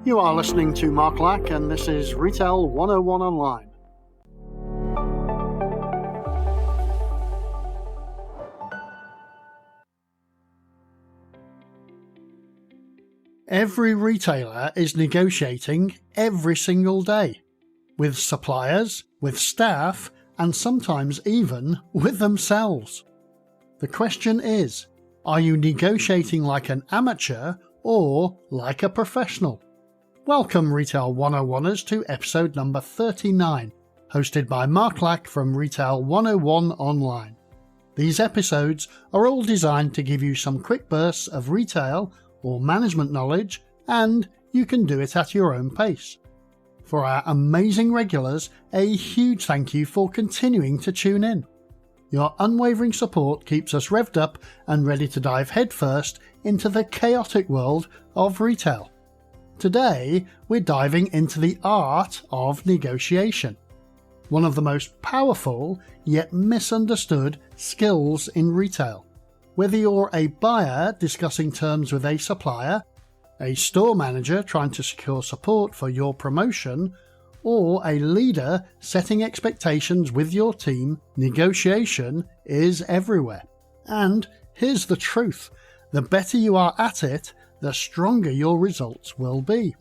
You are listening to Mark Lack, and this is Retail 101 Online. Every retailer is negotiating every single day, with suppliers, with staff, and sometimes even with themselves. The question is, are you negotiating like an amateur or like a professional? Welcome Retail 101ers to episode number 39, hosted by Mark Lack from Retail 101 Online. These episodes are all designed to give you some quick bursts of retail or management knowledge, and you can do it at your own pace. For our amazing regulars, a huge thank you for continuing to tune in. Your unwavering support keeps us revved up and ready to dive headfirst into the chaotic world of retail. Today, we're diving into the art of negotiation, one of the most powerful yet misunderstood skills in retail. Whether you're a buyer discussing terms with a supplier, a store manager trying to secure support for your promotion, or a leader setting expectations with your team, negotiation is everywhere. And here's the truth, the better you are at it, the stronger your results will be.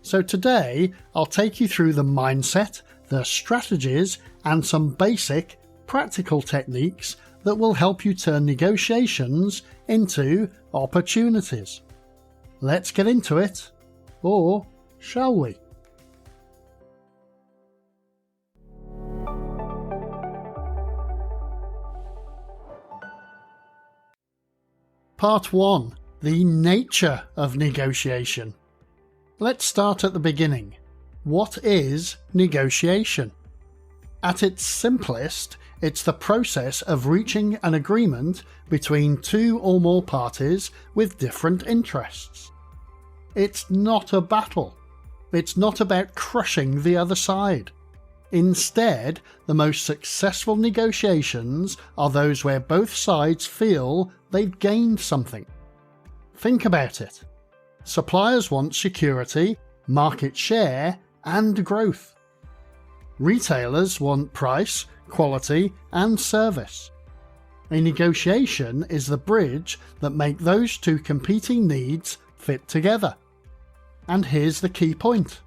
So today, I'll take you through the mindset, the strategies, and some basic, practical techniques that will help you turn negotiations into opportunities. Let's get into it, or shall we? Part 1. The nature of negotiation. Let's start at the beginning. What is negotiation? At its simplest, it's the process of reaching an agreement between two or more parties with different interests. It's not a battle. It's not about crushing the other side. Instead, the most successful negotiations are those where both sides feel they've gained something. Think about it. Suppliers want security, market share, and growth. Retailers want price, quality, and service. A negotiation is the bridge that makes those two competing needs fit together. And here's the key point.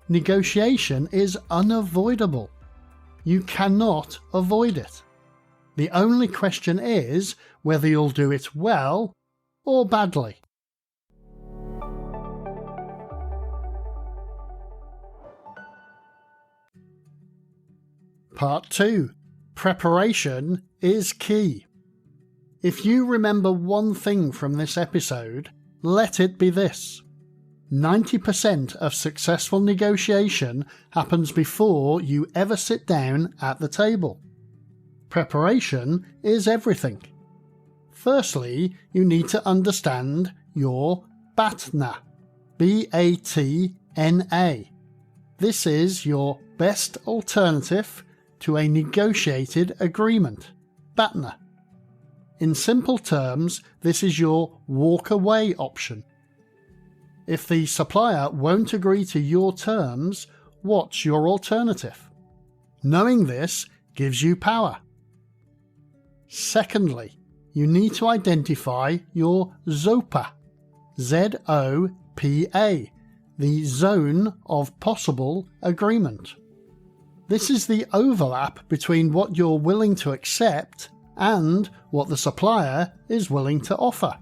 Negotiation is unavoidable. You cannot avoid it. The only question is whether you'll do it well or badly. Part 2. Preparation is key. If you remember one thing from this episode, let it be this. 90% of successful negotiation happens before you ever sit down at the table. Preparation is everything. Firstly, you need to understand your BATNA. B-A-T-N-A. This is your best alternative to a negotiated agreement. BATNA. In simple terms, this is your walk-away option. If the supplier won't agree to your terms, what's your alternative? Knowing this gives you power. Secondly, you need to identify your ZOPA. Z-O-P-A, the zone of possible agreement. This is the overlap between what you're willing to accept and what the supplier is willing to offer.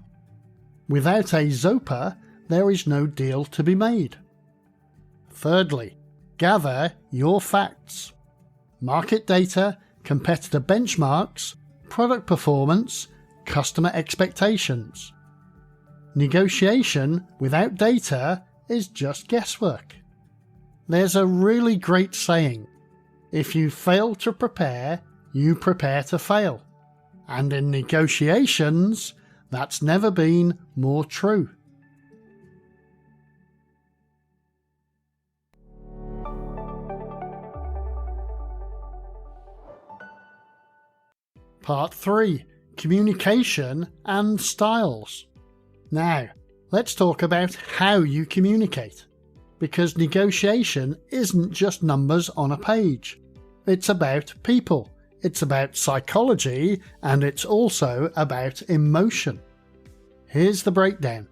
Without a ZOPA, there is no deal to be made. Thirdly, gather your facts. Market data, competitor benchmarks, product performance, customer expectations. Negotiation without data is just guesswork. There's a really great saying, if you fail to prepare, you prepare to fail. And in negotiations, that's never been more true. Part 3. Communication and styles. Now, let's talk about how you communicate. because negotiation isn't just numbers on a page. It's about people, it's about psychology, and it's also about emotion. Here's the breakdown.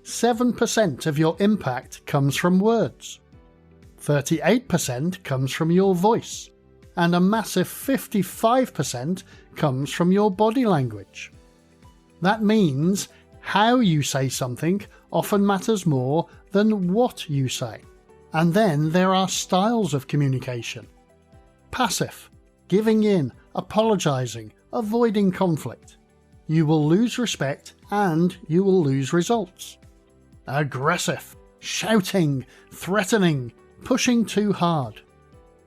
7% of your impact comes from words, 38% comes from your voice, and a massive 55% comes from your body language. That means how you say something often matters more than what you say. And then there are styles of communication. Passive, giving in, apologising, avoiding conflict. You will lose respect and you will lose results. Aggressive, shouting, threatening, pushing too hard.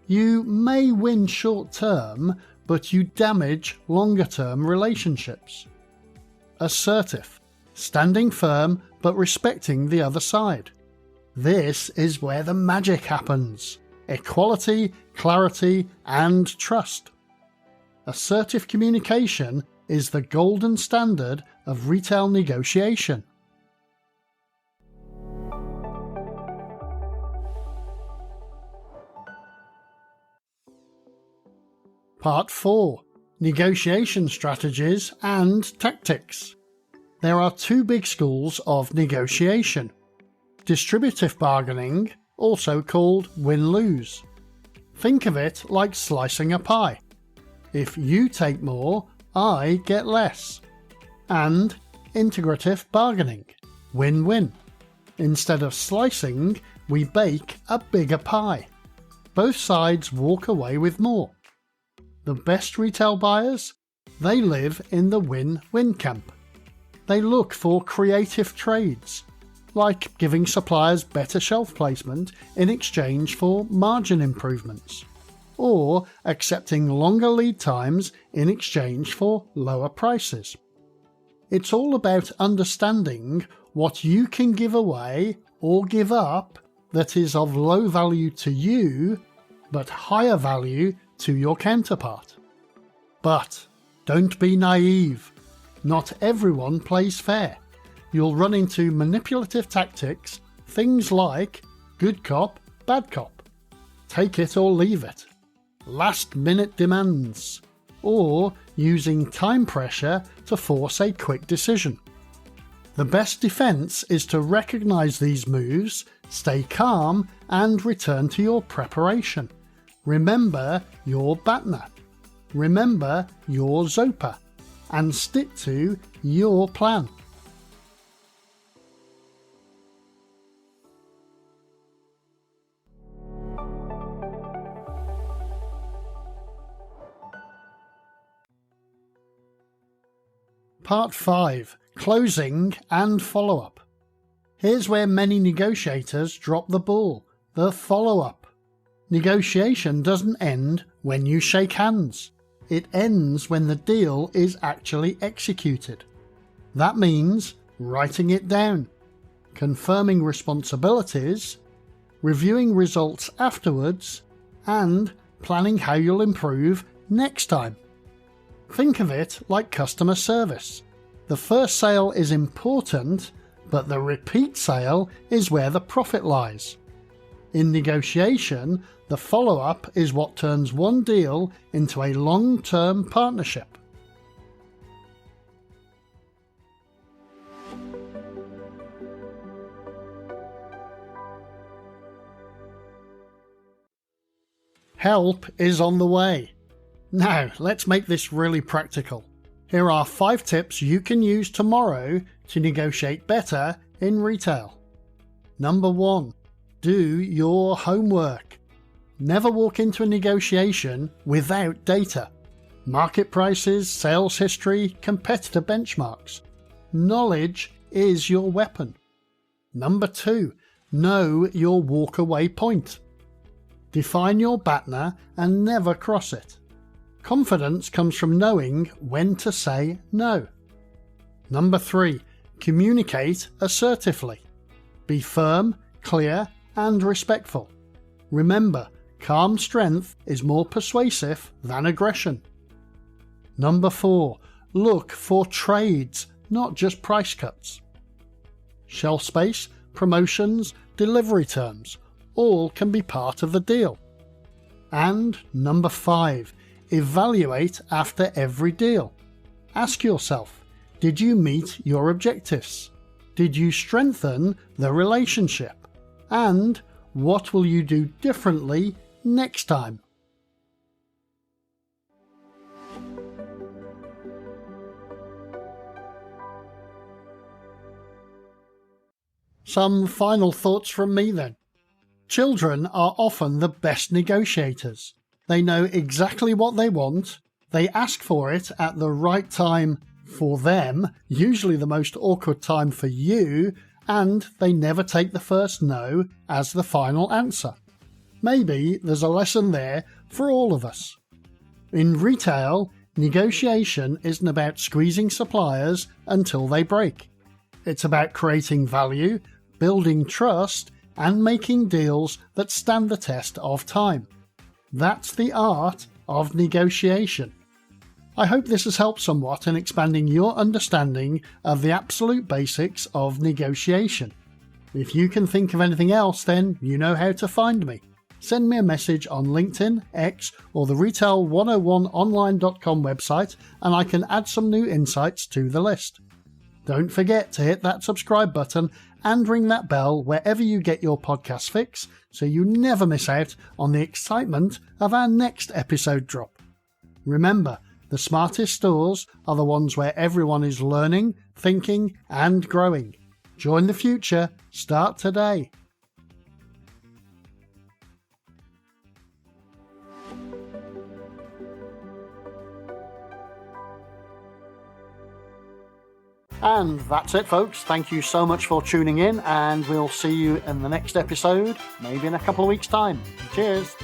You may win short term, but you damage longer term relationships. Assertive, standing firm but respecting the other side. This is where the magic happens. Equality, clarity, and trust. Assertive communication is the golden standard of retail negotiation. Part 4. Negotiation strategies and tactics. There are two big schools of negotiation. Distributive bargaining, also called win-lose. Think of it like slicing a pie. If you take more, I get less. And integrative bargaining, win-win. Instead of slicing, we bake a bigger pie. Both sides walk away with more. The best retail buyers? They live in the win-win camp. They look for creative trades, like giving suppliers better shelf placement in exchange for margin improvements, or accepting longer lead times in exchange for lower prices. It's all about understanding what you can give away or give up that is of low value to you, but higher value to your counterpart. But don't be naive. Not everyone plays fair. You'll run into manipulative tactics, things like good cop, bad cop, take it or leave it, last-minute demands, or using time pressure to force a quick decision. The best defense is to recognize these moves, stay calm, and return to your preparation. Remember your BATNA. Remember your ZOPA. And stick to your plan. Part 5. Closing and follow-up. Here's where many negotiators drop the ball, the follow-up. Negotiation doesn't end when you shake hands. It ends when the deal is actually executed. That means writing it down, confirming responsibilities, reviewing results afterwards, and planning how you'll improve next time. Think of it like customer service. The first sale is important, but the repeat sale is where the profit lies. In negotiation, the follow-up is what turns one deal into a long-term partnership. Help is on the way. Now, let's make this really practical. Here are 5 tips you can use tomorrow to negotiate better in retail. Number 1. Do your homework. Never walk into a negotiation without data. Market prices, sales history, competitor benchmarks. Knowledge is your weapon. Number 2. Know your walk-away point. Define your BATNA and never cross it. Confidence comes from knowing when to say no. Number 3. Communicate assertively. Be firm, clear, and respectful. Remember, calm strength is more persuasive than aggression. Number 4. Look for trades, not just price cuts. Shelf space, promotions, delivery terms, all can be part of the deal. And number 5, evaluate after every deal. Ask yourself, did you meet your objectives? Did you strengthen the relationship? And what will you do differently next time? Some final thoughts from me then. Children are often the best negotiators. They know exactly what they want, they ask for it at the right time for them, usually the most awkward time for you, and they never take the first no as the final answer. Maybe there's a lesson there for all of us. In retail, negotiation isn't about squeezing suppliers until they break. It's about creating value, building trust, and making deals that stand the test of time. That's the art of negotiation. I hope this has helped somewhat in expanding your understanding of the absolute basics of negotiation. If you can think of anything else, then you know how to find me. Send me a message on LinkedIn, X, or the retail101online.com website, and I can add some new insights to the list. Don't forget to hit that subscribe button and ring that bell wherever you get your podcast fix so you never miss out on the excitement of our next episode drop. Remember, the smartest stores are the ones where everyone is learning, thinking, and growing. Join the future. Start today. And that's it, folks. Thank you so much for tuning in, and we'll see you in the next episode, maybe in a couple of weeks' time. Cheers.